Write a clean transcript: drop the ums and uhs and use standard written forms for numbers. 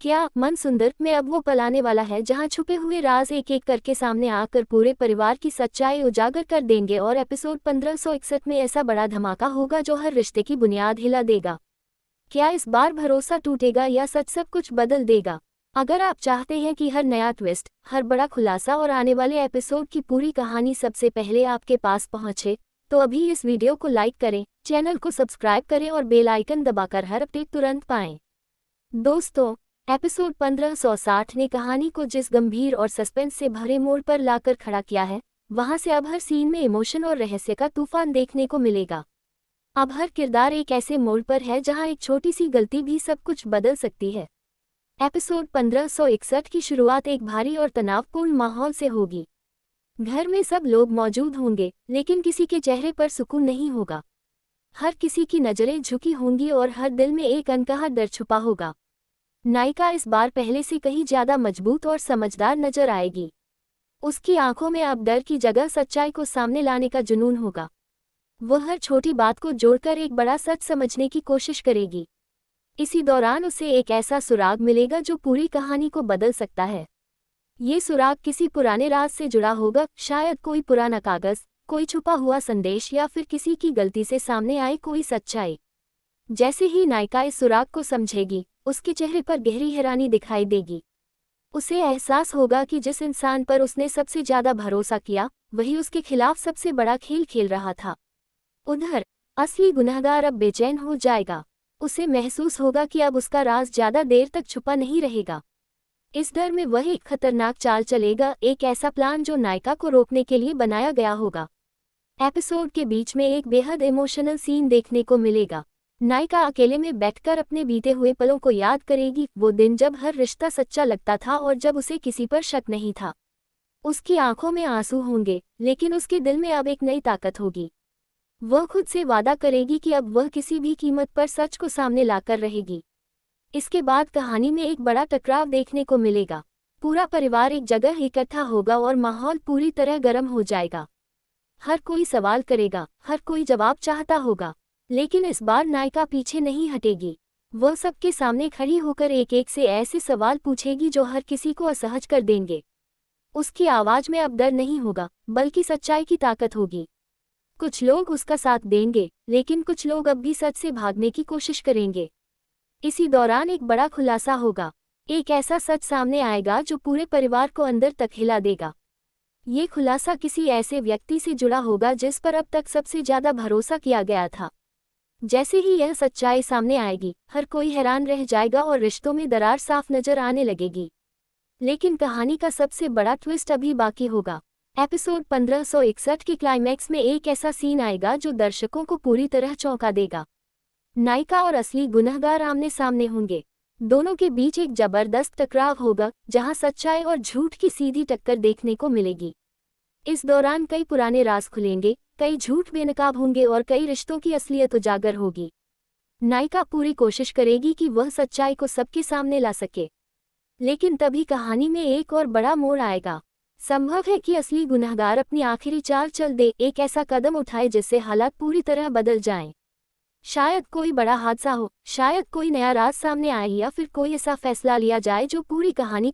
क्या मन सुंदर में अब वो पल आने वाला है जहां छुपे हुए राज एक एक करके सामने आकर पूरे परिवार की सच्चाई उजागर कर देंगे और एपिसोड 1561 में ऐसा बड़ा धमाका होगा जो हर रिश्ते की बुनियाद हिला देगा। क्या इस बार भरोसा टूटेगा या सच सब कुछ बदल देगा? अगर आप चाहते हैं कि हर नया ट्विस्ट, हर बड़ा खुलासा और आने वाले एपिसोड की पूरी कहानी सबसे पहले आपके पास पहुंचे, तो अभी इस वीडियो को लाइक करें, चैनल को सब्सक्राइब करें और बेल आइकन दबाकर हर अपडेट तुरंत पाएं। दोस्तों, एपिसोड 1560 ने कहानी को जिस गंभीर और सस्पेंस से भरे मोड़ पर लाकर खड़ा किया है, वहां से अब हर सीन में इमोशन और रहस्य का तूफान देखने को मिलेगा। अब हर किरदार एक ऐसे मोड़ पर है जहां एक छोटी सी गलती भी सब कुछ बदल सकती है। एपिसोड 1561 की शुरुआत एक भारी और तनावपूर्ण माहौल से होगी। घर में सब लोग मौजूद होंगे, लेकिन किसी के चेहरे पर सुकून नहीं होगा। हर किसी की नजरें झुकी होंगी और हर दिल में एक अनकहा डर छुपा होगा। नायिका इस बार पहले से कहीं ज्यादा मजबूत और समझदार नजर आएगी। उसकी आंखों में अब डर की जगह सच्चाई को सामने लाने का जुनून होगा। वह हर छोटी बात को जोड़कर एक बड़ा सच समझने की कोशिश करेगी। इसी दौरान उसे एक ऐसा सुराग मिलेगा जो पूरी कहानी को बदल सकता है। ये सुराग किसी पुराने राज से जुड़ा होगा, शायद कोई पुराना कागज, कोई छुपा हुआ संदेश या फिर किसी की गलती से सामने आए कोई सच्चाई। जैसे ही नायिका इस सुराग को समझेगी, उसके चेहरे पर गहरी हैरानी दिखाई देगी। उसे एहसास होगा कि जिस इंसान पर उसने सबसे ज्यादा भरोसा किया, वही उसके खिलाफ सबसे बड़ा खेल खेल रहा था। उधर असली गुनहगार अब बेचैन हो जाएगा। उसे महसूस होगा कि अब उसका राज ज्यादा देर तक छुपा नहीं रहेगा। इस डर में वह एक खतरनाक चाल चलेगा, एक ऐसा प्लान जो नायिका को रोकने के लिए बनाया गया होगा। एपिसोड के बीच में एक बेहद इमोशनल सीन देखने को मिलेगा। नायिका अकेले में बैठकर अपने बीते हुए पलों को याद करेगी, वो दिन जब हर रिश्ता सच्चा लगता था और जब उसे किसी पर शक नहीं था। उसकी आंखों में आंसू होंगे, लेकिन उसके दिल में अब एक नई ताकत होगी। वह खुद से वादा करेगी कि अब वह किसी भी कीमत पर सच को सामने लाकर रहेगी। इसके बाद कहानी में एक बड़ा टकराव देखने को मिलेगा। पूरा परिवार एक जगह इकट्ठा होगा और माहौल पूरी तरह गर्म हो जाएगा। हर कोई सवाल करेगा, हर कोई जवाब चाहता होगा, लेकिन इस बार नायिका पीछे नहीं हटेगी। वह सबके सामने खड़ी होकर एक एक से ऐसे सवाल पूछेगी जो हर किसी को असहज कर देंगे। उसकी आवाज में अब डर नहीं होगा, बल्कि सच्चाई की ताकत होगी। कुछ लोग उसका साथ देंगे, लेकिन कुछ लोग अब भी सच से भागने की कोशिश करेंगे। इसी दौरान एक बड़ा खुलासा होगा। एक ऐसा सच सामने आएगा जो पूरे परिवार को अंदर तक हिला देगा। ये खुलासा किसी ऐसे व्यक्ति से जुड़ा होगा जिस पर अब तक सबसे ज्यादा भरोसा किया गया था। जैसे ही यह सच्चाई सामने आएगी, हर कोई हैरान रह जाएगा और रिश्तों में दरार साफ नजर आने लगेगी। लेकिन कहानी का सबसे बड़ा ट्विस्ट अभी बाकी होगा। एपिसोड 1561 के क्लाइमैक्स में एक ऐसा सीन आएगा जो दर्शकों को पूरी तरह चौंका देगा। नायिका और असली गुनहगार आमने सामने होंगे। दोनों के बीच एक जबरदस्त टकराव होगा, जहां सच्चाई और झूठ की सीधी टक्कर देखने को मिलेगी। इस दौरान कई पुराने राज खुलेंगे, कई झूठ बेनकाब होंगे और कई रिश्तों की असलियत उजागर होगी। नायिका पूरी कोशिश करेगी कि वह सच्चाई को सबके सामने ला सके, लेकिन तभी कहानी में एक और बड़ा मोड़ आएगा। संभव है कि असली गुनहगार अपनी आखिरी चाल चल दे, एक ऐसा कदम उठाए जिससे हालात पूरी तरह बदल जाएं। शायद कोई बड़ा हादसा हो, शायद कोई नया राज सामने आए या फिर कोई ऐसा फैसला लिया जाए जो पूरी कहानी